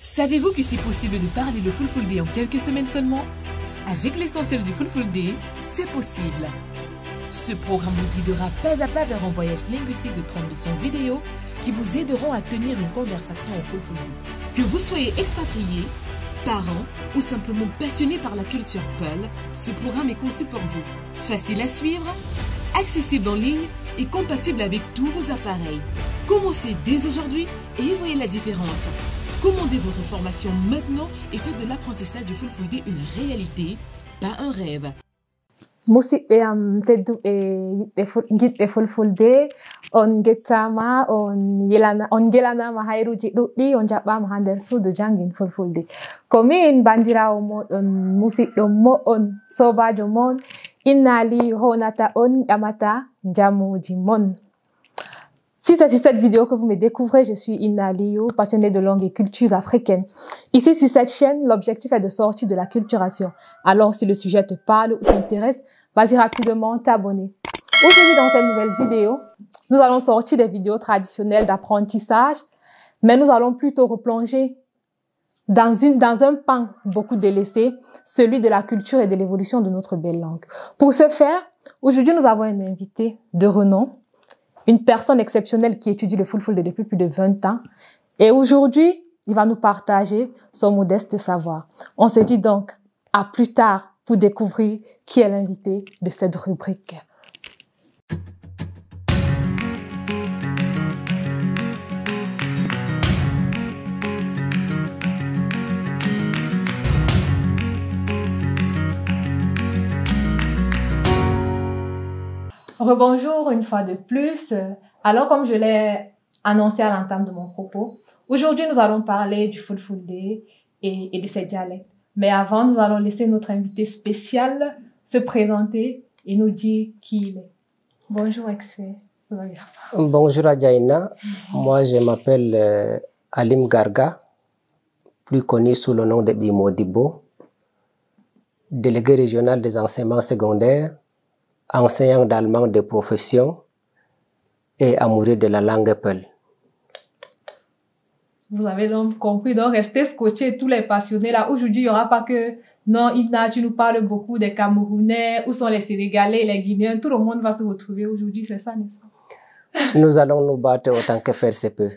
Savez-vous que c'est possible de parler le Fulfulde en quelques semaines seulement? Avec l'essentiel du Fulfulde, c'est possible. Ce programme vous guidera pas à pas vers un voyage linguistique de 30 leçons vidéo qui vous aideront à tenir une conversation au Fulfulde. Que vous soyez expatrié, parent ou simplement passionné par la culture Peul, ce programme est conçu pour vous. Facile à suivre, accessible en ligne et compatible avec tous vos appareils. Commencez dès aujourd'hui et voyez la différence. Commandez votre formation maintenant et faites de l'apprentissage du Fulfulde une réalité, pas un rêve. Musidɓe am tedduɓe giɗɓe fulfulde, on gettama, on gelanama hayruji ɗuɗɗi, on jaɓɓama ha nder suudu jangin fulfulde. Komin bandirawo moɗon, musidɗo mo'on, sobajo mon, Inna Aliyu honata on ƴamata jamuji mon. Si c'est sur cette vidéo que vous me découvrez, je suis Inna Aliyu, passionnée de langues et cultures africaines. Ici, sur cette chaîne, l'objectif est de sortir de la culturation. Alors, si le sujet te parle ou t'intéresse, vas-y rapidement t'abonner. Aujourd'hui, dans cette nouvelle vidéo, nous allons sortir des vidéos traditionnelles d'apprentissage, mais nous allons plutôt replonger dans un pan beaucoup délaissé, celui de la culture et de l'évolution de notre belle langue. Pour ce faire, aujourd'hui, nous avons un invité de renom, une personne exceptionnelle qui étudie le Fulfulde depuis plus de 20 ans. Et aujourd'hui, il va nous partager son modeste savoir. On se dit donc à plus tard pour découvrir qui est l'invité de cette rubrique. Rebonjour une fois de plus. Alors, comme je l'ai annoncé à l'entame de mon propos, aujourd'hui nous allons parler du Fulfulde et de ses dialectes. Mais avant, nous allons laisser notre invité spécial se présenter et nous dire qui il est. Bonjour, Exfé. Bonjour Adjaïna, moi je m'appelle Alim Garga, plus connu sous le nom de Bimo Dibo, délégué régional des enseignements secondaires, enseignant d'allemand de profession et amoureux de la langue Peul. Vous avez donc compris, donc restez scotchés tous les passionnés là. Aujourd'hui, il n'y aura pas que, non, Inna, tu nous parles beaucoup des Camerounais, où sont les Sénégalais, les Guinéens, tout le monde va se retrouver aujourd'hui, c'est ça, n'est-ce pas? Nous allons nous battre autant que faire se peut.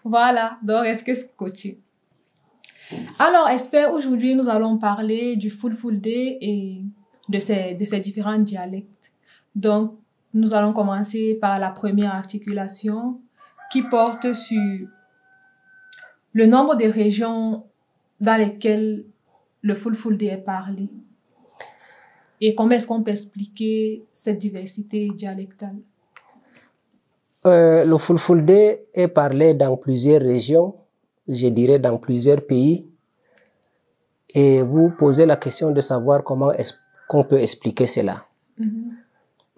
Voilà, donc restez scotchés. Alors, Espère, aujourd'hui, nous allons parler du Fulfulde et de ces différents dialectes. Donc, nous allons commencer par la première articulation qui porte sur le nombre de régions dans lesquelles le Fulfulde est parlé. Et comment est-ce qu'on peut expliquer cette diversité dialectale? Le Fulfulde est parlé dans plusieurs régions, je dirais dans plusieurs pays. Et vous posez la question de savoir comment est-ce qu'on peut expliquer cela.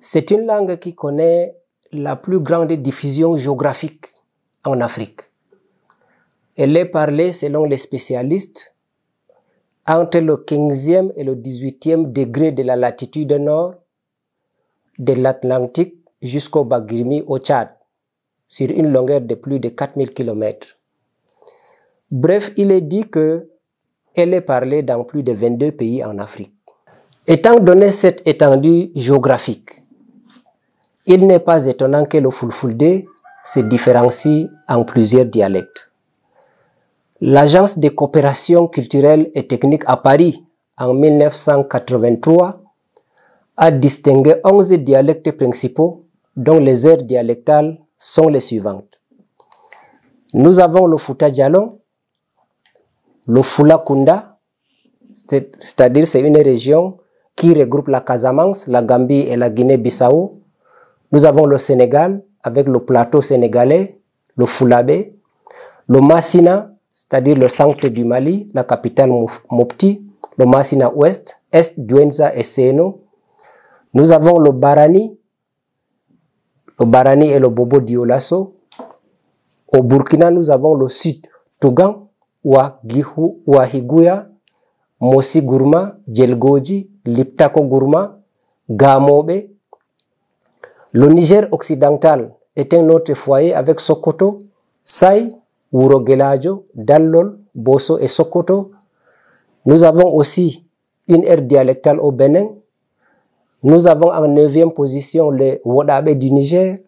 C'est une langue qui connaît la plus grande diffusion géographique en Afrique. Elle est parlée, selon les spécialistes, entre le 15e et le 18e degré de la latitude nord de l'Atlantique jusqu'au Bagrimi au Tchad, sur une longueur de plus de 4000 km. Bref, il est dit qu'elle est parlée dans plus de 22 pays en Afrique. Étant donné cette étendue géographique, il n'est pas étonnant que le Fulfulde se différencie en plusieurs dialectes. L'Agence de coopération culturelle et technique à Paris, en 1983, a distingué 11 dialectes principaux dont les aires dialectales sont les suivantes. Nous avons le Fouta Djalon, le Fula Kunda, c'est-à-dire c'est une région qui regroupe la Casamance, la Gambie et la Guinée-Bissau. Nous avons le Sénégal avec le plateau sénégalais, le Fulabé, le Massina, c'est-à-dire le centre du Mali, la capitale Mopti, le Massina Ouest, Est, Douenza et Seno. Nous avons le Barani et le Bobo Dioulasso. Au Burkina, nous avons le Sud, Tougan, Ouahigouya, Mossi Gourma, Djelgoji, Liptako Gourma, Gamobe. Le Niger occidental est un autre foyer avec Sokoto, Saï, Urogelajo, Dallol, Bosso et Sokoto. Nous avons aussi une aire dialectale au Bénin. Nous avons en 9e position le Wodabe du Niger.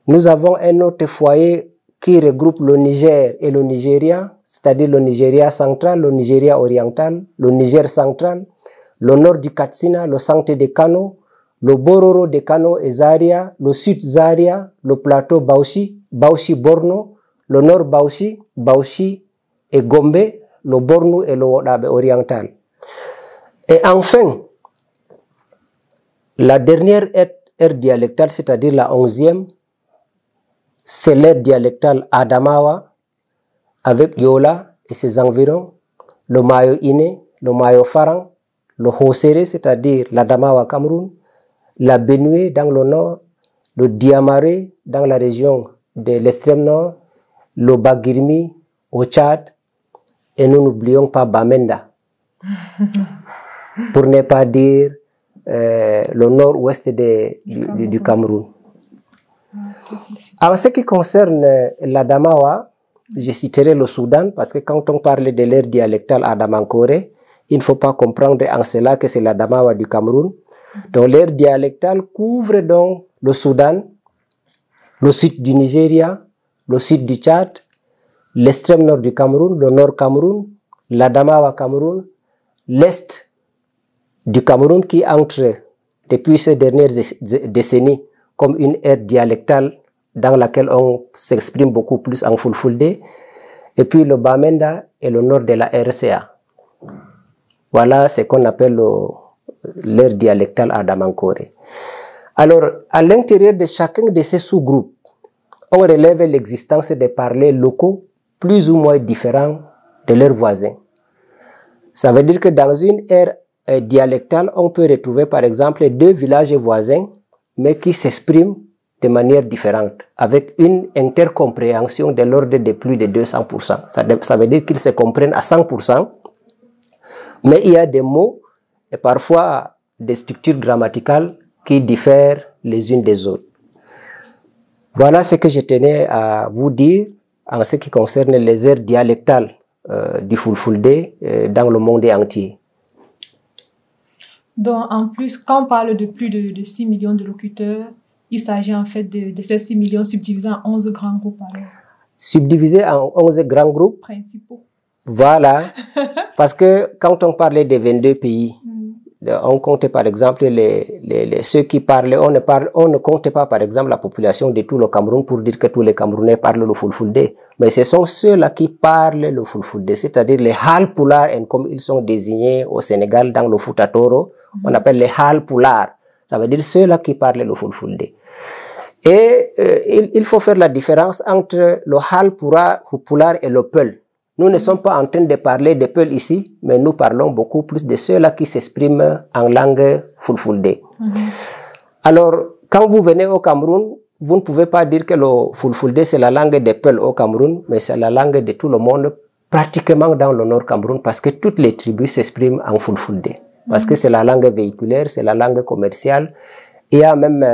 Nous avons un autre foyer qui regroupe le Niger et le Nigeria, c'est-à-dire le Nigeria central, le Nigeria oriental, le Niger central, le nord du Katsina, le centre de Kano, le Bororo de Kano et Zaria, le sud Zaria, le plateau Bauchi, Bauchi-Borno, le nord Bauchi, Bauchi et Gombe, le Borno et le Wodabe oriental. Et enfin, la dernière aire dialectale, c'est-à-dire la 11e, c'est l'aire dialectale Adamawa, avec Yola et ses environs, le Mayo Ine, le Mayo Farang, le Hosere, c'est-à-dire l'Adamawa Cameroun, la Benue dans le nord, le Diamaré dans la région de l'extrême nord, le Bagirmi au Tchad, et nous n'oublions pas Bamenda, pour ne pas dire le nord-ouest du Cameroun. En ce qui concerne l'Adamawa, je citerai le Soudan, parce que quand on parle de l'aire dialectale Adamankore, il ne faut pas comprendre en cela que c'est l'Adamawa du Cameroun. Donc l'aire dialectale couvre donc le Soudan, le sud du Nigeria, le sud du Tchad, l'extrême nord du Cameroun, le nord Cameroun, l'Adamawa Cameroun, l'est du Cameroun qui entre depuis ces dernières décennies comme une aire dialectale dans laquelle on s'exprime beaucoup plus en Fulfulde, et puis le Bamenda et le nord de la RCA. Voilà ce qu'on appelle l'aire dialectale Adamankore. Alors, à l'intérieur de chacun de ces sous-groupes, on relève l'existence des parlers locaux plus ou moins différents de leurs voisins. Ça veut dire que dans une aire dialectale, on peut retrouver par exemple 2 villages voisins, mais qui s'expriment de manière différente, avec une intercompréhension de l'ordre de plus de 200%. Ça veut dire qu'ils se comprennent à 100%, mais il y a des mots et parfois des structures grammaticales qui diffèrent les unes des autres. Voilà ce que je tenais à vous dire en ce qui concerne les aires dialectales du Fulfulde dans le monde entier. Donc, en plus, quand on parle de plus de 6 millions de locuteurs, il s'agit en fait de ces 6 millions subdivisés en 11 grands groupes. Subdivisés en 11 grands groupes principaux. Voilà. Parce que quand on parlait des 22 pays, on comptait par exemple ceux qui parlaient, on ne comptait pas par exemple la population de tout le Cameroun pour dire que tous les Camerounais parlent le Fulfulde. Mais ce sont ceux-là qui parlent le Fulfulde, c'est-à-dire les Halpulaar, comme ils sont désignés au Sénégal dans le Fouta-Toro, on appelle les Halpulaar. Ça veut dire ceux-là qui parlent le Fulfulde. Et il faut faire la différence entre le Halpulaar et le Peul. Nous ne sommes pas en train de parler des Peuls ici, mais nous parlons beaucoup plus de ceux-là qui s'expriment en langue Fulfulde. Alors, quand vous venez au Cameroun, vous ne pouvez pas dire que le Fulfulde c'est la langue des Peuls au Cameroun, mais c'est la langue de tout le monde, pratiquement dans le nord Cameroun, parce que toutes les tribus s'expriment en Fulfulde. Parce que c'est la langue véhiculaire, c'est la langue commerciale. Il y a même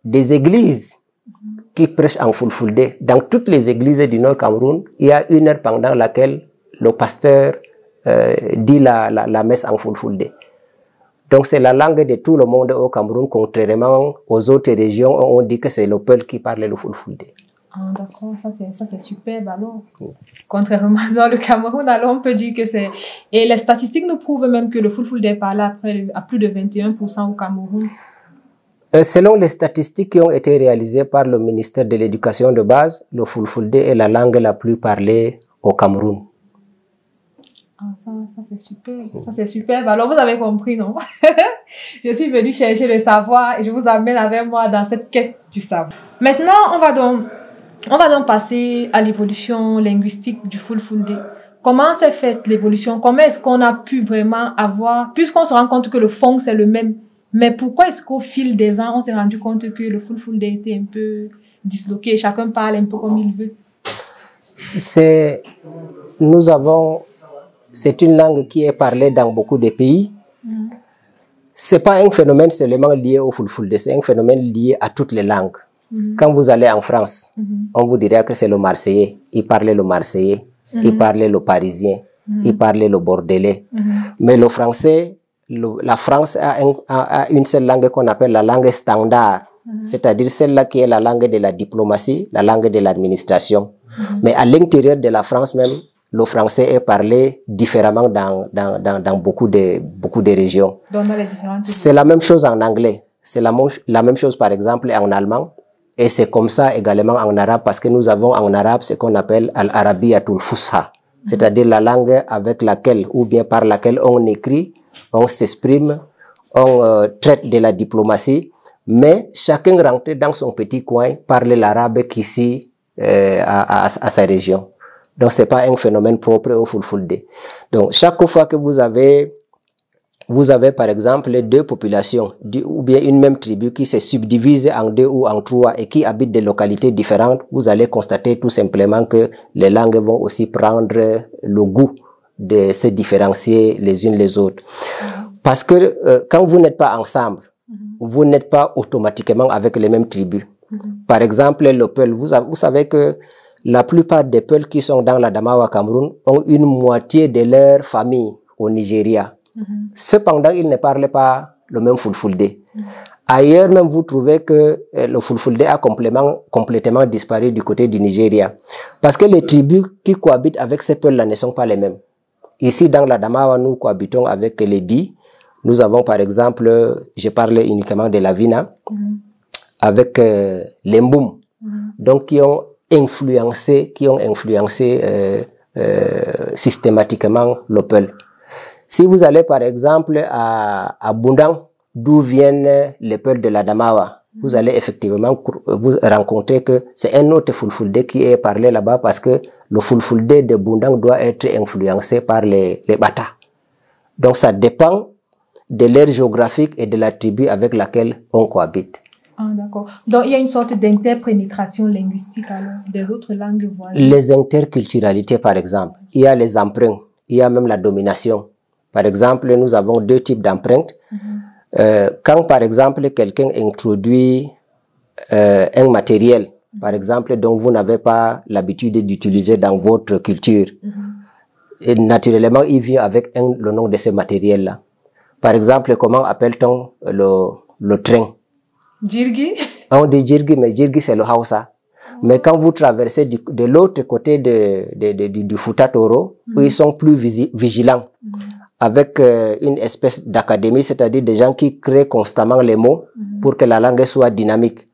des églises qui prêchent en Fulfulde. Dans toutes les églises du Nord Cameroun, il y a une heure pendant laquelle le pasteur dit la messe en Fulfulde. Donc c'est la langue de tout le monde au Cameroun, contrairement aux autres régions où on dit que c'est le peuple qui parle le Fulfulde. Ah, d'accord, ça c'est superbe alors. Contrairement dans le Cameroun, alors on peut dire que c'est... Et les statistiques nous prouvent même que le Fulfulde est parlé à plus de 21% au Cameroun. Selon les statistiques qui ont été réalisées par le ministère de l'Éducation de base, le Fulfulde est la langue la plus parlée au Cameroun. Ah, ça c'est super. Ça c'est superbe. Alors vous avez compris, non? Je suis venue chercher le savoir et je vous amène avec moi dans cette quête du savoir. Maintenant, on va donc passer à l'évolution linguistique du Fulfulde. Comment s'est faite l'évolution? Comment est-ce qu'on a pu vraiment avoir, puisqu'on se rend compte que le fond c'est le même, mais pourquoi est-ce qu'au fil des ans, on s'est rendu compte que le Fulfulde était un peu disloqué, chacun parle un peu comme il veut? C'est une langue qui est parlée dans beaucoup de pays. C'est pas un phénomène seulement lié au Fulfulde, c'est un phénomène lié à toutes les langues. Quand vous allez en France, on vous dirait que c'est le Marseillais. Il parlait le Marseillais, il parlait le Parisien, il parlait le Bordelais. Mais le français, la France a une seule langue qu'on appelle la langue standard. C'est-à-dire celle-là qui est la langue de la diplomatie, la langue de l'administration. Mais à l'intérieur de la France même, le français est parlé différemment dans beaucoup de régions. C'est la même chose en anglais. C'est la même chose par exemple en allemand. Et c'est comme ça également en arabe parce que nous avons en arabe ce qu'on appelle al-arabiyatul fusha. C'est-à-dire la langue avec laquelle ou bien par laquelle on écrit, on s'exprime, on traite de la diplomatie. Mais chacun rentre dans son petit coin, parle l'arabe qu'ici à sa région. Donc c'est pas un phénomène propre au Fulfulde. Donc chaque fois que vous avez par exemple deux populations ou bien une même tribu qui se subdivise en deux ou en trois et qui habitent des localités différentes, vous allez constater tout simplement que les langues vont aussi prendre le goût de se différencier les unes les autres. Parce que quand vous n'êtes pas ensemble, vous n'êtes pas automatiquement avec les mêmes tribus. Par exemple, le Peul, vous savez que la plupart des Peuls qui sont dans la Damawa Cameroun ont une moitié de leur famille au Nigeria. Cependant, ils ne parlent pas le même Fulfulde. Ailleurs même, vous trouvez que le Fulfulde a complètement disparu du côté du Nigeria. Parce que les tribus qui cohabitent avec ces Peuls-là ne sont pas les mêmes. Ici, dans la Damawa, nous cohabitons avec les Di. Nous avons par exemple, je parle uniquement de la Vina, avec les Mboum, donc qui ont influencé systématiquement le Peul. Si vous allez par exemple à Bundang, d'où viennent les Peuls de la Damawa, vous allez effectivement vous rencontrer que c'est un autre Fulfulde qui est parlé là-bas parce que le Fulfulde de Bundang doit être influencé par les Bata. Donc ça dépend de l'ère géographique et de la tribu avec laquelle on cohabite. Ah, d'accord. Donc, il y a une sorte d'interpénétration linguistique alors, des autres langues voisines. Les interculturalités, par exemple. Il y a les emprunts. Il y a même la domination. Par exemple, nous avons deux types d'empreintes. Quand, par exemple, quelqu'un introduit un matériel, par exemple, dont vous n'avez pas l'habitude d'utiliser dans votre culture, et naturellement, il vient avec le nom de ce matériel-là. Par exemple, comment appelle-t-on le train? Jirgi? On dit Jirgi, mais Jirgi c'est le Hausa. Mais quand vous traversez de l'autre côté du Fouta Toro, où ils sont plus vigilants, avec une espèce d'académie, c'est-à-dire des gens qui créent constamment les mots pour que la langue soit dynamique.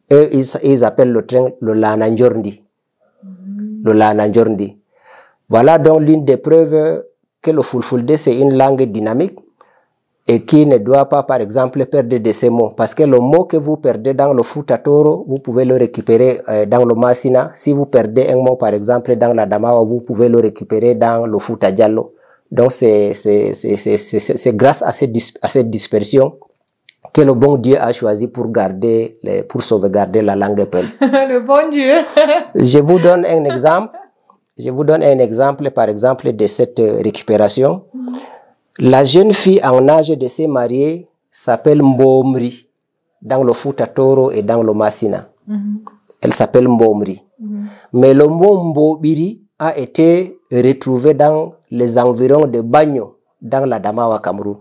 Et ils appellent le train le Lananjorndi. Le Lananjorndi. Voilà donc l'une des preuves que le Fulfulde c'est une langue dynamique et qui ne doit pas, par exemple, perdre de ces mots. Parce que le mot que vous perdez dans le Fouta Toro, vous pouvez le récupérer dans le Masina. Si vous perdez un mot, par exemple, dans la Damawa, vous pouvez le récupérer dans le Fouta Diallo. Donc, c'est grâce à cette dispersion que le bon Dieu a choisi pour sauvegarder la langue Peul. Le bon Dieu. Je vous donne un exemple. Je vous donne un exemple, par exemple, de cette récupération. La jeune fille en âge de se marier s'appelle Mbomri dans le Fouta Toro et dans le Masina. Elle s'appelle Mbomri. Mais le mot Mbobiri a été retrouvé dans les environs de Bagno, dans la Damawa Cameroun.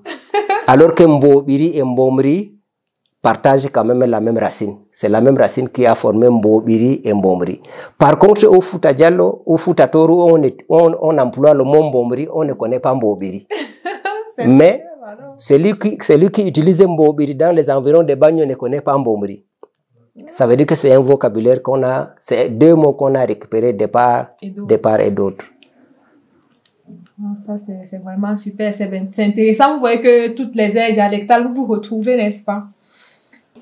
Alors que Mbobiri et Mbomri partagent quand même la même racine. C'est la même racine qui a formé Mbobiri et Mbomri. Par contre, au Fouta Diallo, au Fouta Toro, on emploie le mot Mbomri, on ne connaît pas Mbobiri. Mais celui qui utilise Mbobiri dans les environs de Bagno ne connaît pas Mbomri. Ça veut dire que c'est un vocabulaire c'est deux mots qu'on a récupérés de part et d'autre. Ça, c'est vraiment super, c'est intéressant. Vous voyez que toutes les aires dialectales, vous retrouvez, n'est-ce pas?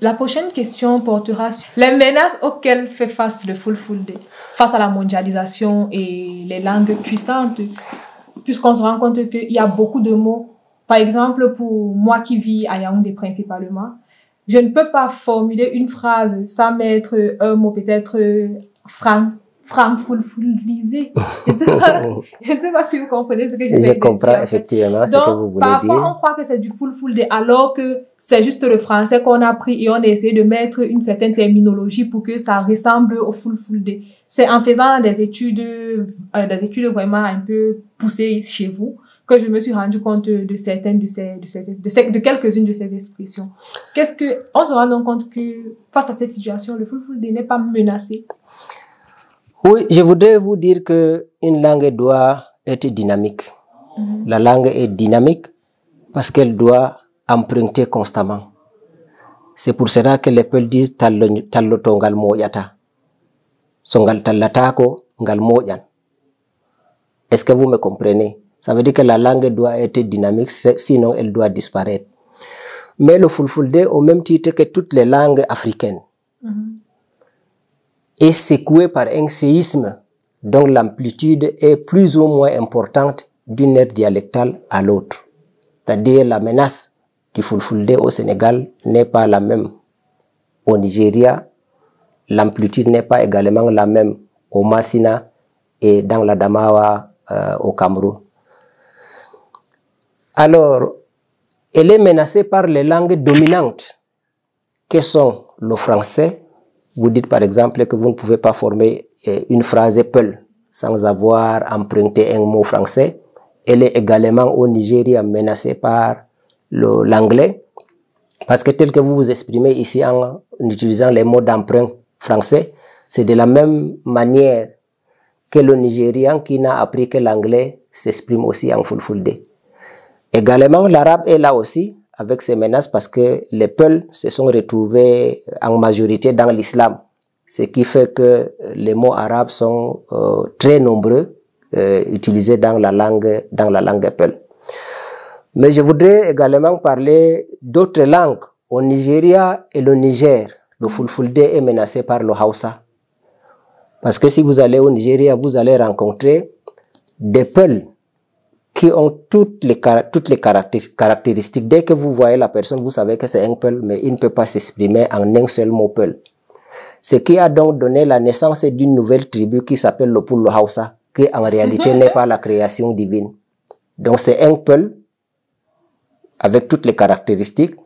La prochaine question portera sur les menaces auxquelles fait face le Fulfulde, face à la mondialisation et les langues puissantes, puisqu'on se rend compte qu'il y a beaucoup de mots. Par exemple, pour moi qui vis à Yaoundé principalement, je ne peux pas formuler une phrase sans mettre un mot peut-être franc francophonisé. Je ne sais pas si vous comprenez ce que je veux dire. Je comprends effectivement ce que vous voulez dire. Parfois, on croit que c'est du fulfulde alors que c'est juste le français qu'on a pris et on a essayé de mettre une certaine terminologie pour que ça ressemble au fulfulde. C'est en faisant des études vraiment un peu poussées chez vous que je me suis rendu compte de certaines de quelques-unes de ces expressions. On se rend donc compte que face à cette situation, le fulfulde n'est pas menacé. Oui, je voudrais vous dire que une langue doit être dynamique. La langue est dynamique parce qu'elle doit emprunter constamment. C'est pour cela que les peuples disent tallo to ngal moƴata. So ngal tallata ko ngal moƴan. Est-ce que vous me comprenez? Ça veut dire que la langue doit être dynamique, sinon elle doit disparaître. Mais le fulfulde, au même titre que toutes les langues africaines, est secoué par un séisme dont l'amplitude est plus ou moins importante d'une aire dialectale à l'autre. C'est-à-dire la menace du fulfulde au Sénégal n'est pas la même au Nigeria, l'amplitude n'est pas également la même au Massina et dans la Damawa au Cameroun. Alors, elle est menacée par les langues dominantes que sont le français. Vous dites par exemple que vous ne pouvez pas former une phrase peul sans avoir emprunté un mot français. Elle est également au Nigeria menacée par l'anglais. Parce que tel que vous vous exprimez ici en utilisant les mots d'emprunt français, c'est de la même manière que le Nigérian qui n'a appris que l'anglais s'exprime aussi en fulfulde. Également, l'arabe est là aussi avec ces menaces parce que les Peuls se sont retrouvés en majorité dans l'islam. Ce qui fait que les mots arabes sont très nombreux utilisés dans la langue Peul. Mais je voudrais également parler d'autres langues. Au Nigeria et le Niger, le fulfulde est menacé par le Hausa. Parce que si vous allez au Nigeria, vous allez rencontrer des Peuls qui ont toutes les caractéristiques. Dès que vous voyez la personne, vous savez que c'est un Peul, mais il ne peut pas s'exprimer en un seul mot Peul. Ce qui a donc donné la naissance d'une nouvelle tribu qui s'appelle le Pullo Hausa, qui en réalité n'est pas la création divine. Donc c'est un Peul avec toutes les caractéristiques,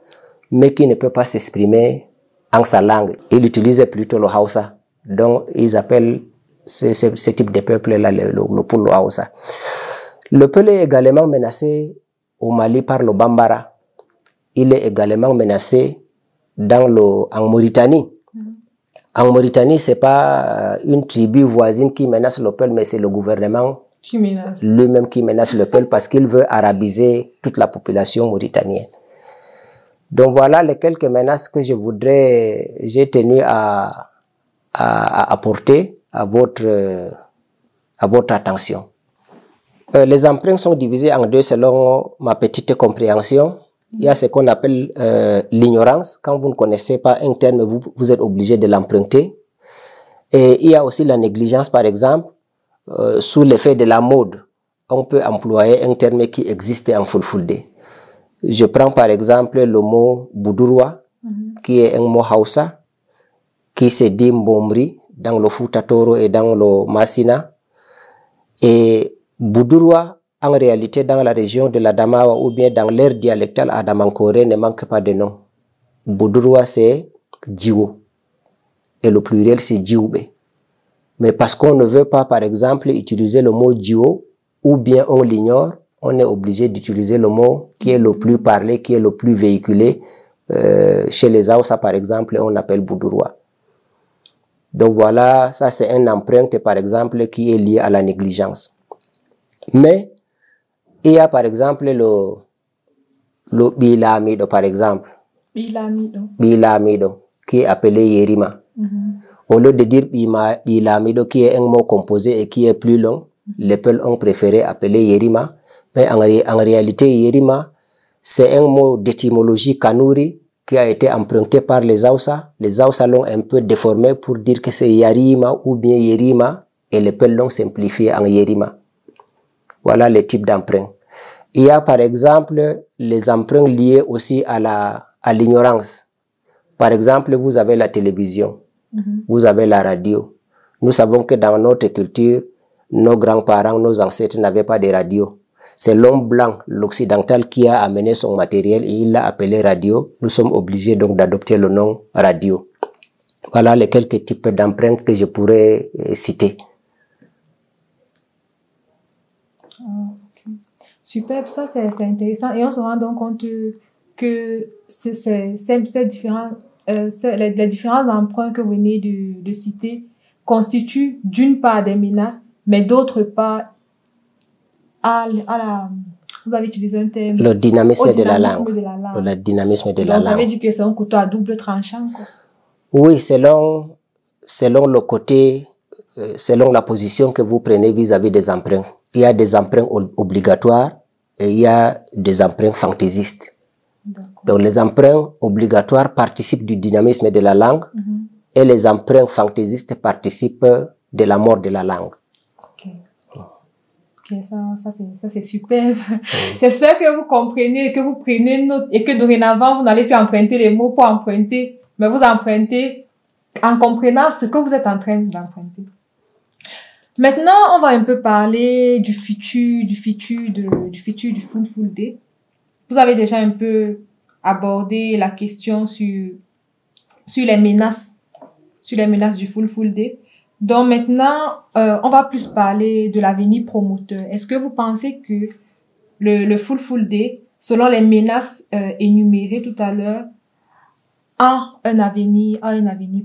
mais qui ne peut pas s'exprimer en sa langue. Il utilise plutôt le Hausa. Donc ils appellent ce type de peuple-là le Pullo Hausa. Le Peul est également menacé au Mali par le Bambara. Il est également menacé en Mauritanie. En Mauritanie, c'est pas une tribu voisine qui menace le Peul, mais c'est le gouvernement lui-même qui menace le Peul parce qu'il veut arabiser toute la population mauritanienne. Donc voilà les quelques menaces que j'ai tenu à apporter à votre attention. Les emprunts sont divisés en deux selon ma petite compréhension. Il y a ce qu'on appelle l'ignorance. Quand vous ne connaissez pas un terme, vous êtes obligé de l'emprunter. Et il y a aussi la négligence, par exemple. Sous l'effet de la mode, on peut employer un terme qui existait en fulfulde. Je prends par exemple le mot Boudurwa, qui est un mot Hausa, qui se dit Mbomri dans le Fouta Toro et dans le Massina. Et Boudurwa, en réalité, dans la région de la Damawa ou bien dans l'aire dialectale à Damankore, ne manque pas de nom. Boudurwa, c'est Djiwo. Et le pluriel, c'est Djioube. Mais parce qu'on ne veut pas, par exemple, utiliser le mot Djiwo, ou bien on l'ignore, on est obligé d'utiliser le mot qui est le plus parlé, qui est le plus véhiculé. Chez les Hausa, par exemple, on appelle Boudurwa. Donc voilà, ça c'est un emprunt, par exemple, qui est lié à la négligence. Mais il y a par exemple le Bilamido, par exemple. Bilamido, qui est appelé Yerima. Au lieu de dire Bilamido, qui est un mot composé et qui est plus long, les Peuls ont préféré appeler Yerima. Mais en réalité, Yerima, c'est un mot d'étymologie Kanuri qui a été emprunté par les Hausa. Les Hausa l'ont un peu déformé pour dire que c'est Yarima ou bien Yerima, et les Peuls l'ont simplifié en Yerima. Voilà les types d'emprunts. Il y a par exemple les emprunts liés aussi à l'ignorance. Par exemple, vous avez la télévision, vous avez la radio. Nous savons que dans notre culture, nos grands-parents, nos ancêtres n'avaient pas de radio. C'est l'homme blanc, l'occidental, qui a amené son matériel et il l'a appelé radio. Nous sommes obligés donc d'adopter le nom radio. Voilà les quelques types d'empreintes que je pourrais citer. Super, ça c'est intéressant. Et on se rend donc compte que les différents emprunts que vous venez de citer constituent d'une part des menaces, mais d'autre part vous avez utilisé un terme. Le dynamisme de la langue. Le dynamisme de la langue. Vous avez dit que c'est un couteau à double tranchant, quoi. Oui, selon le côté, selon la position que vous prenez vis-à-vis des emprunts. Il y a des emprunts obligatoires et il y a des emprunts fantaisistes. Donc les emprunts obligatoires participent du dynamisme de la langue et les emprunts fantaisistes participent de la mort de la langue. Ok, ça c'est superbe. J'espère que vous comprenez, que vous prenez note et que dorénavant vous n'allez plus emprunter les mots pour emprunter, mais vous empruntez en comprenant ce que vous êtes en train d'emprunter. Maintenant, on va un peu parler du futur du Full Day. Vous avez déjà un peu abordé la question sur les menaces du Full Day. Donc maintenant, on va plus parler de l'avenir promoteur. Est-ce que vous pensez que le Full Day, selon les menaces énumérées tout à l'heure, a un avenir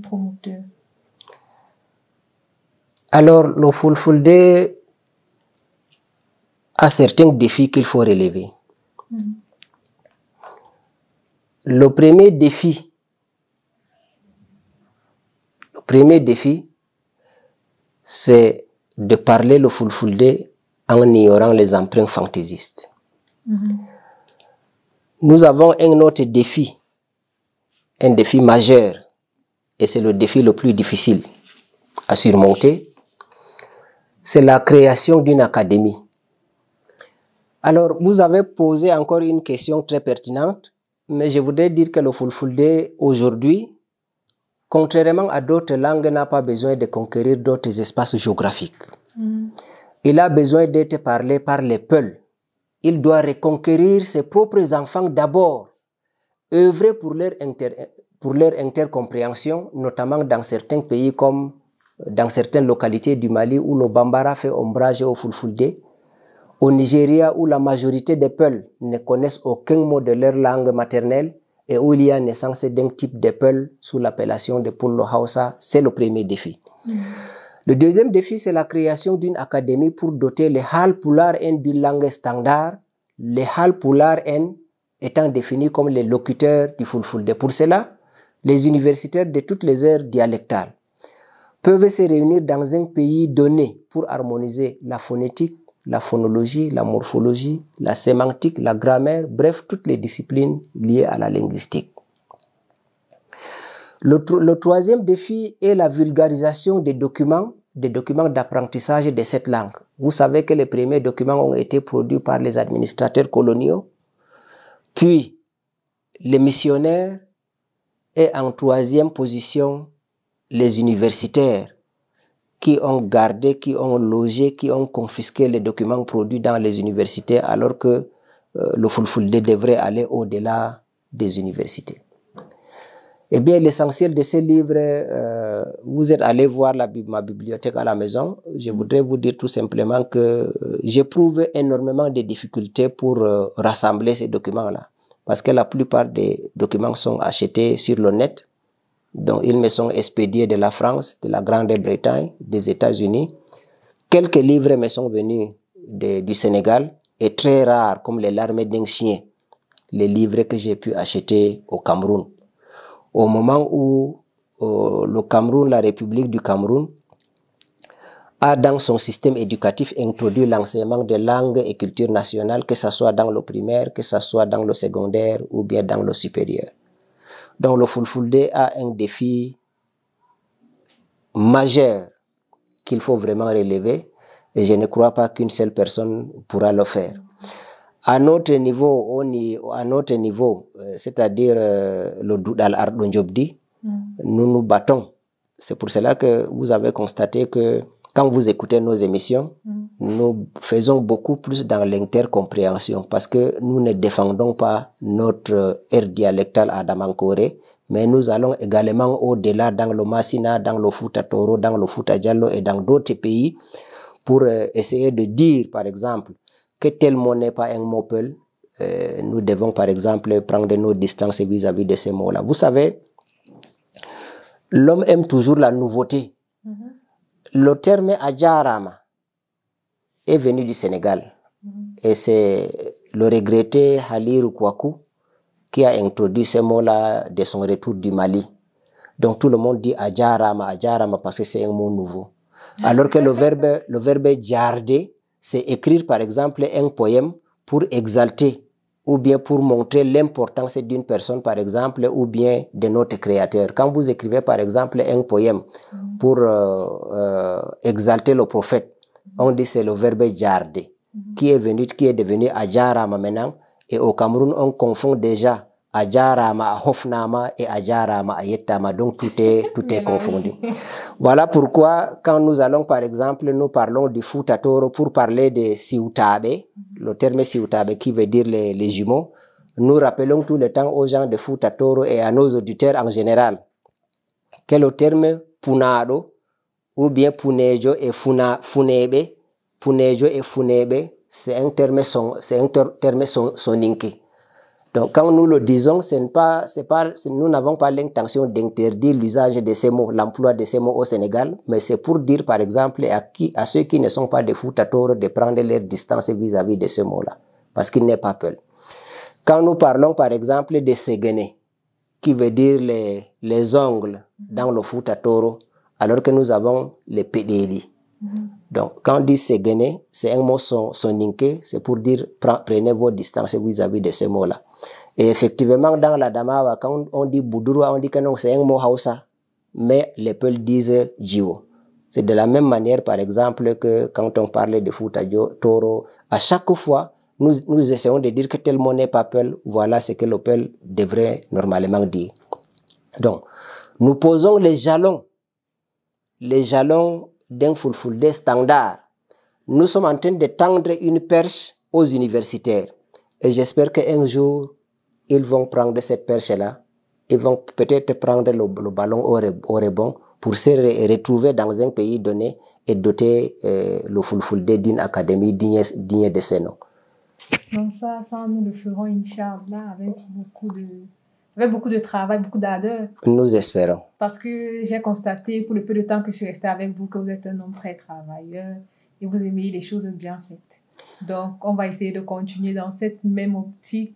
promoteur? Alors, le Full Day a certains défis qu'il faut relever. Le premier défi, c'est de parler le Full Day en ignorant les emprunts fantaisistes. Nous avons un autre défi, un défi majeur, et c'est le défi le plus difficile à surmonter. C'est la création d'une académie. Alors, vous avez posé encore une question très pertinente, mais je voudrais dire que le Full Day, aujourd'hui, contrairement à d'autres langues, n'a pas besoin de conquérir d'autres espaces géographiques. Il a besoin d'être parlé par les peuples. Il doit reconquérir ses propres enfants d'abord, œuvrer pour leur intercompréhension, notamment dans certains pays comme dans certaines localités du Mali où le Bambara fait ombrage au Full Day, au Nigeria où la majorité des peuples ne connaissent aucun mot de leur langue maternelle et où il y a naissance d'un type de peuples sous l'appellation de Pullo Hausa, c'est le premier défi. Le deuxième défi, c'est la création d'une académie pour doter les Halpulaar d'une langue standard, les Halpulaar étant définis comme les locuteurs du Full Day. Pour cela, les universitaires de toutes les aires dialectales peuvent se réunir dans un pays donné pour harmoniser la phonétique, la phonologie, la morphologie, la sémantique, la grammaire, bref, toutes les disciplines liées à la linguistique. Le troisième défi est la vulgarisation des documents d'apprentissage de cette langue. Vous savez que les premiers documents ont été produits par les administrateurs coloniaux, puis les missionnaires et en troisième position, les universitaires qui ont gardé, qui ont logé, qui ont confisqué les documents produits dans les universités alors que le Full Day devrait aller au-delà des universités. Eh bien, l'essentiel de ces livres, vous êtes allé voir ma bibliothèque à la maison. Je voudrais vous dire tout simplement que j'éprouve énormément de difficultés pour rassembler ces documents-là. Parce que la plupart des documents sont achetés sur le net. Donc, ils me sont expédiés de la France, de la Grande-Bretagne, des États-Unis. Quelques livres me sont venus du Sénégal et très rares, comme les larmes d'un chien, les livres que j'ai pu acheter au Cameroun. Au moment où le Cameroun, la République du Cameroun, a dans son système éducatif introduit l'enseignement de langues et culture nationale, que ce soit dans le primaire, que ce soit dans le secondaire ou bien dans le supérieur. Donc le Full Day a un défi majeur qu'il faut vraiment relever et je ne crois pas qu'une seule personne pourra le faire. À notre niveau, c'est-à-dire le Doudal Ardonjobdi, nous nous battons C'est pour cela que vous avez constaté que quand vous écoutez nos émissions, nous faisons beaucoup plus dans l'intercompréhension parce que nous ne défendons pas notre aire dialectale à Damankoré, mais nous allons également au-delà dans le Massina, dans le Fouta Toro, dans le Fouta Djalo et dans d'autres pays pour essayer de dire, par exemple, que tel mot n'est pas un mot peul. Nous devons, par exemple, prendre nos distances vis-à-vis de ces mots-là. Vous savez, l'homme aime toujours la nouveauté. Le terme Adjarama est venu du Sénégal. Et c'est le regretté Halirou Kouakou qui a introduit ce mot-là de son retour du Mali. Donc tout le monde dit Adjarama, Adjarama parce que c'est un mot nouveau. Alors que le verbe djarder, c'est écrire par exemple un poème pour exalter ou bien pour montrer l'importance d'une personne, par exemple, ou bien de notre créateur. Quand vous écrivez, par exemple, un poème pour exalter le prophète, on dit c'est le verbe jarder, qui est devenu Adjarama maintenant. Et au Cameroun, on confond déjà Adjarama à Hofnama et Adjarama à Yettama. Donc tout est confondu. Voilà pourquoi, quand nous allons, par exemple, nous parlons du Fouta Toro pour parler de Siutabe, le terme Siutabe qui veut dire les jumeaux, nous rappelons tout le temps aux gens de Fouta Toro et à nos auditeurs en général que le terme Punado ou bien Punejo et Funebe, Punejo et Funebe, c'est un terme soninké. Donc, quand nous le disons, nous n'avons pas l'intention d'interdire l'usage de ces mots, l'emploi de ces mots au Sénégal, mais c'est pour dire, par exemple, à ceux qui ne sont pas des Fouta Toro de prendre leur distance vis-à-vis de ce mot-là, parce qu'il n'est pas peul. Quand nous parlons, par exemple, de Séguéné, qui veut dire les ongles dans le Fouta Toro, alors que nous avons les pédélis. Donc, quand on dit Séguéné, c'est un mot soninké, c'est pour dire prenez vos distances vis-à-vis de ce mot-là. Et effectivement, dans la Damawa, quand on dit Boudurwa, on dit que non, c'est un mot Hausa, mais les Peuls disent Djiwo. C'est de la même manière, par exemple, que quand on parle de Fouta Toro, à chaque fois, nous essayons de dire que tel mot n'est pas Peul, voilà ce que le Peul devrait normalement dire. Donc, nous posons les jalons d'un Fulfulde standard. Nous sommes en train de tendre une perche aux universitaires. Et j'espère qu'un jour, ils vont prendre cette perche-là. Ils vont peut-être prendre le ballon au rebond pour se retrouver dans un pays donné et doter le Fulfulde d'une académie digne de ce nom. Donc ça, nous le ferons, Inch'Allah, avec beaucoup de travail, beaucoup d'ardeur. Nous espérons. Parce que j'ai constaté, pour le peu de temps que je suis restée avec vous, que vous êtes un homme très travailleur et vous aimez les choses bien faites. Donc, on va essayer de continuer dans cette même optique.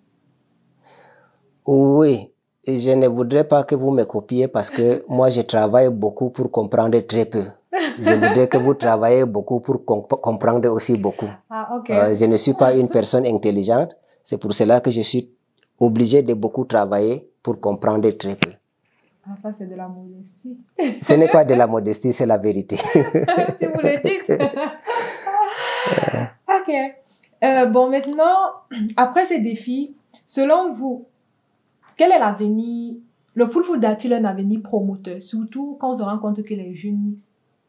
Oui, et je ne voudrais pas que vous me copiez parce que moi, je travaille beaucoup pour comprendre très peu. Je voudrais que vous travaillez beaucoup pour comprendre aussi beaucoup. Ah, ok. Je ne suis pas une personne intelligente. C'est pour cela que je suis obligé de beaucoup travailler pour comprendre très peu. Ah, ça, c'est de la modestie. Ce n'est pas de la modestie, c'est la vérité. Si vous le dites. Ok. Bon, maintenant, après ces défis, selon vous, quel est l'avenir? Le Fulfulde a-t-il un avenir promoteur? Surtout quand on se rend compte que les jeunes,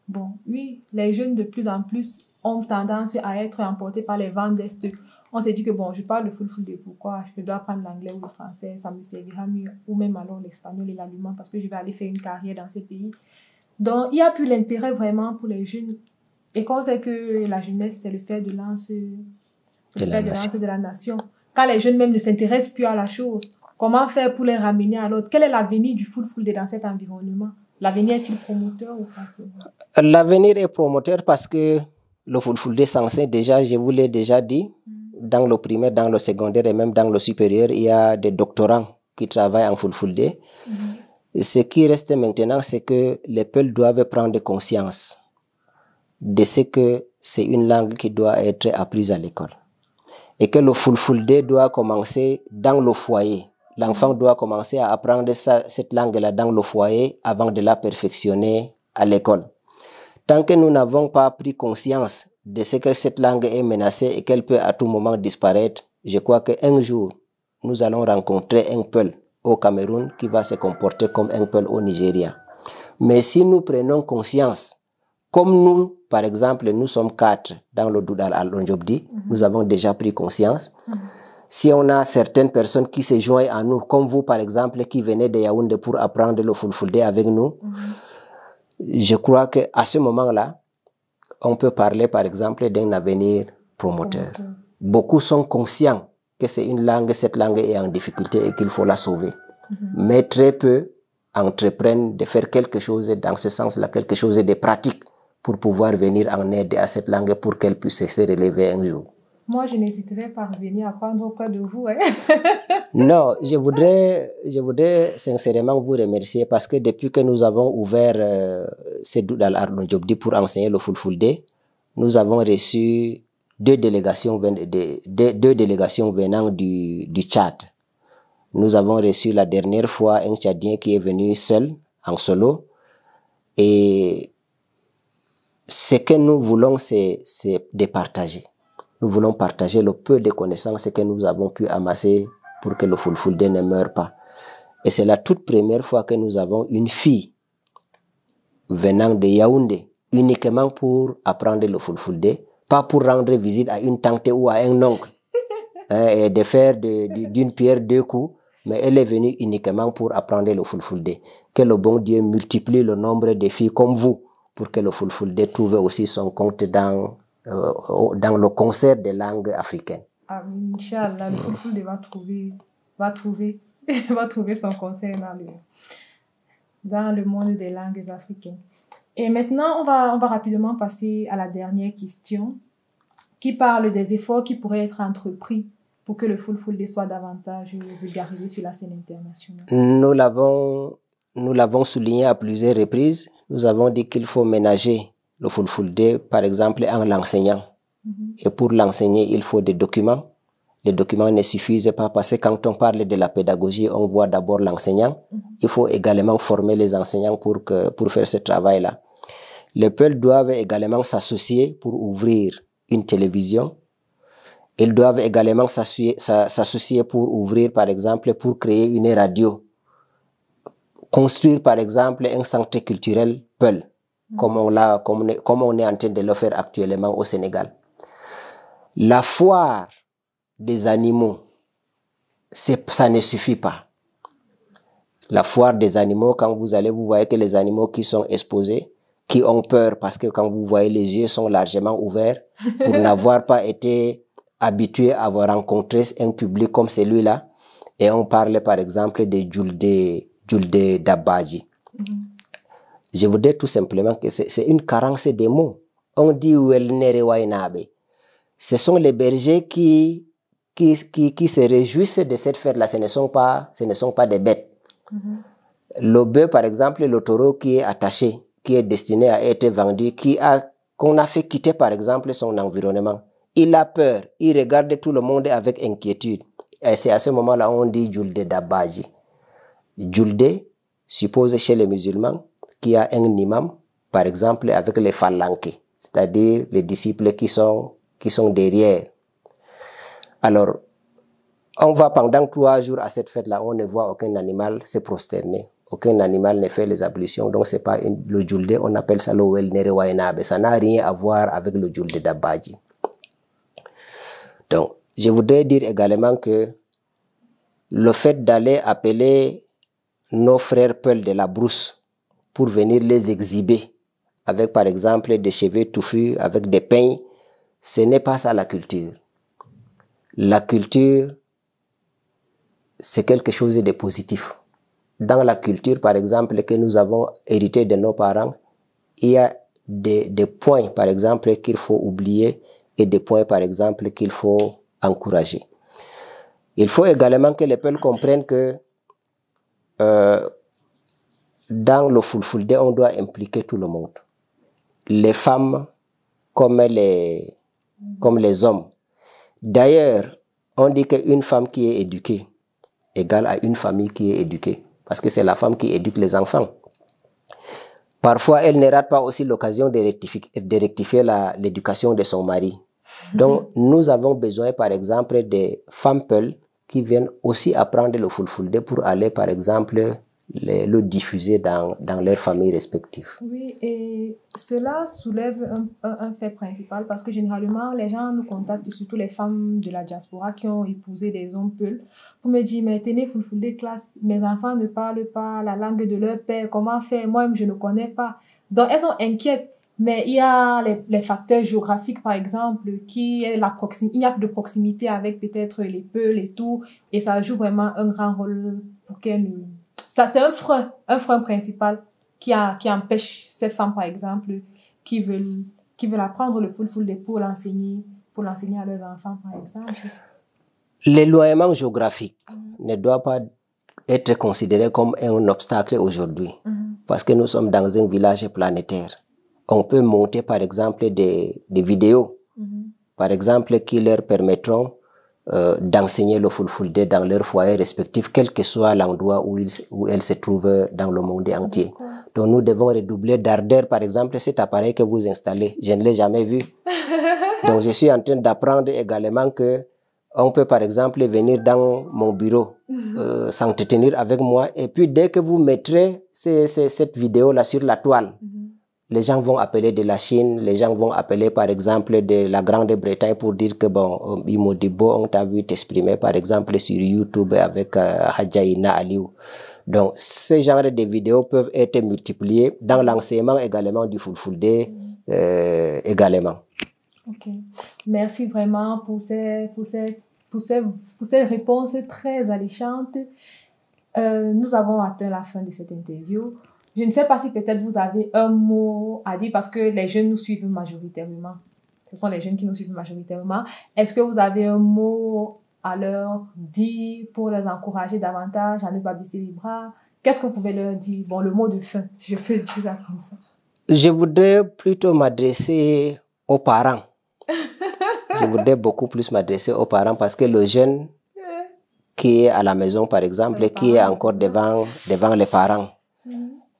bon, oui, les jeunes de plus en plus ont tendance à être emportés par les vents d'Est. On s'est dit que bon, je parle de Fulfulde, pourquoi je dois prendre l'anglais ou le français, ça me servira mieux, ou même alors l'espagnol et l'allemand, parce que je vais aller faire une carrière dans ces pays. Donc, il n'y a plus l'intérêt vraiment pour les jeunes. Et qu'on sait que la jeunesse, c'est le fer de lance de la nation. Quand les jeunes même ne s'intéressent plus à la chose, comment faire pour les ramener à l'autre? Quel est l'avenir du Fulfulde dans cet environnement? L'avenir est-il promoteur ou pas? L'avenir est promoteur parce que le Fulfulde censé, déjà, je vous l'ai déjà dit, dans le primaire, dans le secondaire et même dans le supérieur, il y a des doctorants qui travaillent en Fulfulde. Ce qui reste maintenant, c'est que les peuples doivent prendre conscience de ce que c'est une langue qui doit être apprise à l'école. Et que le Fulfulde doit commencer dans le foyer. L'enfant doit commencer à apprendre cette langue-là dans le foyer avant de la perfectionner à l'école. Tant que nous n'avons pas pris conscience de ce que cette langue est menacée et qu'elle peut à tout moment disparaître, je crois qu'un jour, nous allons rencontrer un Peul au Cameroun qui va se comporter comme un Peul au Nigeria. Mais si nous prenons conscience, comme nous, par exemple, nous sommes 4 dans le Doudal al-Ondjobdi, nous avons déjà pris conscience. Si on a certaines personnes qui se joignent à nous, comme vous, par exemple, qui venez de Yaoundé pour apprendre le Fulfulde avec nous, je crois qu'à ce moment-là, on peut parler, par exemple, d'un avenir promoteur. Beaucoup sont conscients que c'est une langue, cette langue est en difficulté et qu'il faut la sauver. Mais très peu entreprennent de faire quelque chose dans ce sens-là, quelque chose de pratique pour pouvoir venir en aide à cette langue pour qu'elle puisse se relever un jour. Moi, je n'hésiterai pas à venir apprendre auprès de vous. Hein? Non, je voudrais sincèrement vous remercier parce que depuis que nous avons ouvert ce Doudal al-Ondjobdi pour enseigner le Fulfulde, nous avons reçu deux délégations venant du Tchad. Nous avons reçu la dernière fois un Tchadien qui est venu seul, en solo. Et ce que nous voulons, c'est de partager. Nous voulons partager le peu de connaissances que nous avons pu amasser pour que le Fulfulde ne meure pas. Et c'est la toute première fois que nous avons une fille venant de Yaoundé uniquement pour apprendre le Fulfulde, pas pour rendre visite à une tante ou à un oncle, et de faire d'une pierre deux coups, mais elle est venue uniquement pour apprendre le Fulfulde. Que le bon Dieu multiplie le nombre de filles comme vous pour que le Fulfulde trouve aussi son compte dans le concert des langues africaines. Amin, Inch'Allah, le Fulfulde va trouver son concert dans le monde des langues africaines. Et maintenant, on va rapidement passer à la dernière question qui parle des efforts qui pourraient être entrepris pour que le Fulfulde soit davantage vulgarisé sur la scène internationale. Nous l'avons souligné à plusieurs reprises. Nous avons dit qu'il faut ménager le Fulfulde, par exemple, en l'enseignant. Et pour l'enseigner, il faut des documents. Les documents ne suffisent pas parce que quand on parle de la pédagogie, on voit d'abord l'enseignant. Il faut également former les enseignants pour faire ce travail-là. Les Peuls doivent également s'associer pour ouvrir une télévision. Ils doivent également s'associer pour ouvrir, par exemple, pour créer une radio. Construire, par exemple, un centre culturel Peul, comme on est en train de le faire actuellement au Sénégal. La foire des animaux, ça ne suffit pas. La foire des animaux, quand vous allez, vous voyez que les animaux qui sont exposés, qui ont peur parce que quand vous voyez les yeux sont largement ouverts pour n'avoir pas été habitués à rencontrer un public comme celui-là. Et on parle par exemple de Julde Dabadji. Je voudrais tout simplement que c'est une carence des mots. On dit Welnere Wainabe. Ce sont les bergers qui se réjouissent de cette fête-là. Ce ne sont pas des bêtes. Le bœuf, par exemple, le taureau qui est attaché, qui est destiné à être vendu, qu'on a fait quitter, par exemple, son environnement. Il a peur, il regarde tout le monde avec inquiétude. Et c'est à ce moment-là on dit Julde Dabadji. Julde suppose chez les musulmans qu'il y a un imam, par exemple, avec les phalanqués, c'est-à-dire les disciples qui sont derrière. Alors, on va pendant 3 jours à cette fête-là, on ne voit aucun animal se prosterner. Aucun animal ne fait les ablutions, donc c'est pas le Julde, on appelle ça le Welnere Wainabe. Ça n'a rien à voir avec le Julde Dabadji. Donc, je voudrais dire également que le fait d'aller appeler nos frères Peuls de la brousse pour venir les exhiber avec, par exemple, des cheveux touffus, avec des peignes, ce n'est pas ça la culture. La culture, c'est quelque chose de positif. Dans la culture, par exemple, que nous avons hérité de nos parents, il y a des points, par exemple, qu'il faut oublier et des points, par exemple, qu'il faut encourager. Il faut également que les Peuls comprennent que dans le Fulfulde, on doit impliquer tout le monde. Les femmes comme les hommes. D'ailleurs, on dit qu'une femme qui est éduquée égale à une famille qui est éduquée. Parce que c'est la femme qui éduque les enfants. Parfois, elle ne rate pas aussi l'occasion de rectifier l'éducation de son mari. Donc, nous avons besoin, par exemple, des femmes Peuls qui viennent aussi apprendre le Fulfulde pour aller, par exemple, le diffuser dans leurs familles respectives. Oui, et cela soulève un fait principal parce que généralement, les gens nous contactent, surtout les femmes de la diaspora qui ont épousé des hommes peuls, pour me dire, mais tenez, Fulfulde classe, mes enfants ne parlent pas la langue de leur père, comment faire? Moi-même, je ne connais pas. Donc, elles sont inquiètes. Mais il y a les facteurs géographiques, par exemple, qui est il n'y a plus de proximité avec peut-être les Peuls et tout, et ça joue vraiment un grand rôle pour qu'elles... Ça, c'est un frein principal qui empêche ces femmes, par exemple, qui veulent apprendre le Fulfulde pour l'enseigner à leurs enfants, par exemple. L'éloignement géographique ne doit pas être considéré comme un obstacle aujourd'hui, parce que nous sommes dans un village planétaire. On peut monter, par exemple, des vidéos, par exemple, qui leur permettront d'enseigner le Fulfulde dans leur foyer respectif, quel que soit l'endroit où elles se trouvent dans le monde entier. Donc, nous devons redoubler d'ardeur, par exemple, cet appareil que vous installez. Je ne l'ai jamais vu. Donc, je suis en train d'apprendre également que on peut, par exemple, venir dans mon bureau, s'entretenir avec moi, et puis dès que vous mettrez cette vidéo-là sur la toile, les gens vont appeler de la Chine, les gens vont appeler par exemple de la Grande-Bretagne pour dire que bon, Imodibo, on t'a vu t'exprimer par exemple sur YouTube avec Hadjaïna Aliou. Donc, ce genre de vidéos peuvent être multipliées dans l'enseignement également du Fulfulde également. Ok. Merci vraiment pour ces réponses très alléchantes. Nous avons atteint la fin de cette interview. Je ne sais pas si peut-être vous avez un mot à dire parce que les jeunes nous suivent majoritairement. Ce sont les jeunes qui nous suivent majoritairement. Est-ce que vous avez un mot à leur dire pour les encourager davantage à ne pas baisser les bras? Qu'est-ce que vous pouvez leur dire? Bon, le mot de fin, si je peux le dire ça comme ça. Je voudrais plutôt m'adresser aux parents. Je voudrais beaucoup plus m'adresser aux parents parce que le jeune qui est à la maison, par exemple, qui est encore devant les parents,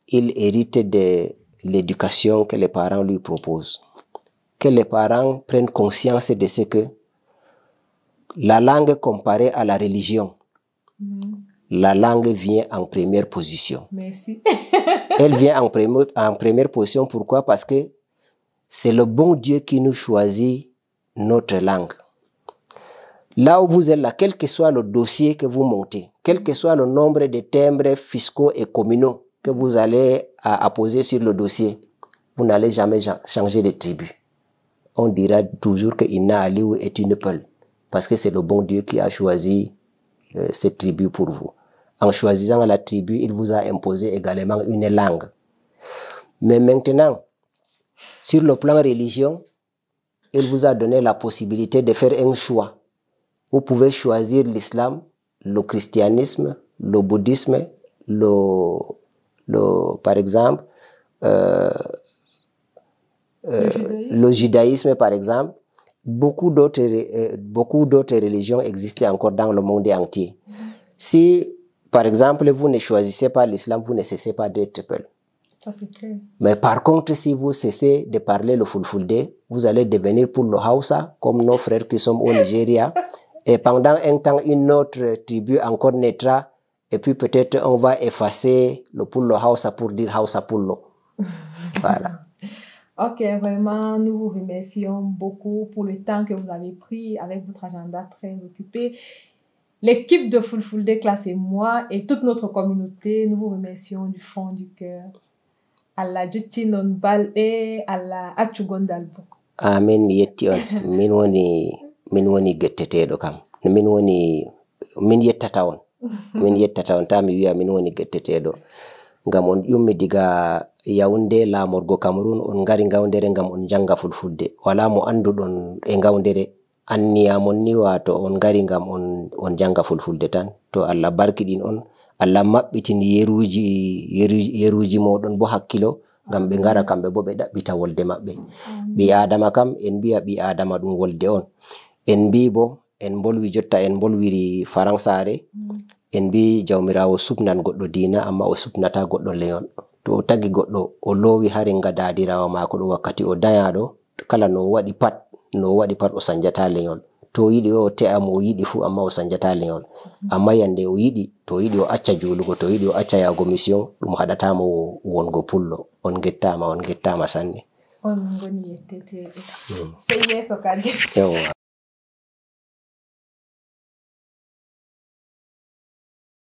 il hérite de l'éducation que les parents lui proposent. Que les parents prennent conscience de ce que la langue comparée à la religion, la langue vient en première position. Merci. Elle vient en première position, pourquoi? Parce que c'est le bon Dieu qui nous choisit notre langue. Là où vous êtes là, quel que soit le dossier que vous montez, quel que soit le nombre de timbres fiscaux et communaux que vous allez apposer sur le dossier, vous n'allez jamais changer de tribu. On dira toujours que Inna Aliou est une Peul, parce que c'est le bon Dieu qui a choisi cette tribu pour vous. En choisissant la tribu, il vous a imposé également une langue. Mais maintenant, sur le plan religion, il vous a donné la possibilité de faire un choix. Vous pouvez choisir l'islam, le christianisme, le bouddhisme, par exemple, le judaïsme, par exemple. Beaucoup d'autres religions existent encore dans le monde entier. Si, par exemple, vous ne choisissez pas l'islam, vous ne cessez pas d'être Peul. Ça, c'est clair. Mais par contre, si vous cessez de parler le Fulfulde, vous allez devenir pour le Hausa, comme nos frères qui sont au Nigeria. Et pendant un temps, une autre tribu encore naîtra. Et puis peut-être on va effacer le Pullo Hausa pour dire Hausa Pullo. Voilà. Ok, vraiment, nous vous remercions beaucoup pour le temps que vous avez pris avec votre agenda très occupé. L'équipe de Fulfulde Class et moi et toute notre communauté, nous vous remercions du fond du cœur. Allah jutti non balɗe, Allah accu gondal bo. Amin, mi yetti on. Min woni getteteɗo kam. Min yettata on. Min yettata on ta mi wiya min woni getteteɗo. Ngam on ƴummi diga Yaoundé lamorgo Cameroun on ngari ngawdere ngam on janga Fulfulde. Wala mo anduɗon e ngawdere. Anniyamon ni wato on ngari ngam on janga Fulfulde tan. To Allah barkiɗin on. Allah mabbitin yeruji moɗon bo hakkilo ngam ɓe ngara kamɓe bo ɓe ɗaɓɓita wolde maɓɓe. Ɓi adama kam en mbiya ɓi adama ɗum wolde on. En mbi bo en bolwi jotta en bolwiri faransare en mbi jawmirawo subnan goɗɗo dina amma o subnata goɗɗo leyon. To o tagi goɗɗo o lowi haringa dadirawo mako ɗo wakkati o dayaɗo kala no waɗi pat o sanjata leyon. to yiɗi o te'a mo yiɗi fu amma o sanjata leñol amma yande o yiɗi to yiɗi o acca julugo to yiɗi o acca yago mission ɗum haɗatamo wongo pullo. On gettama sanne. On ngoni yetteteɓe. Sey yeso kadi.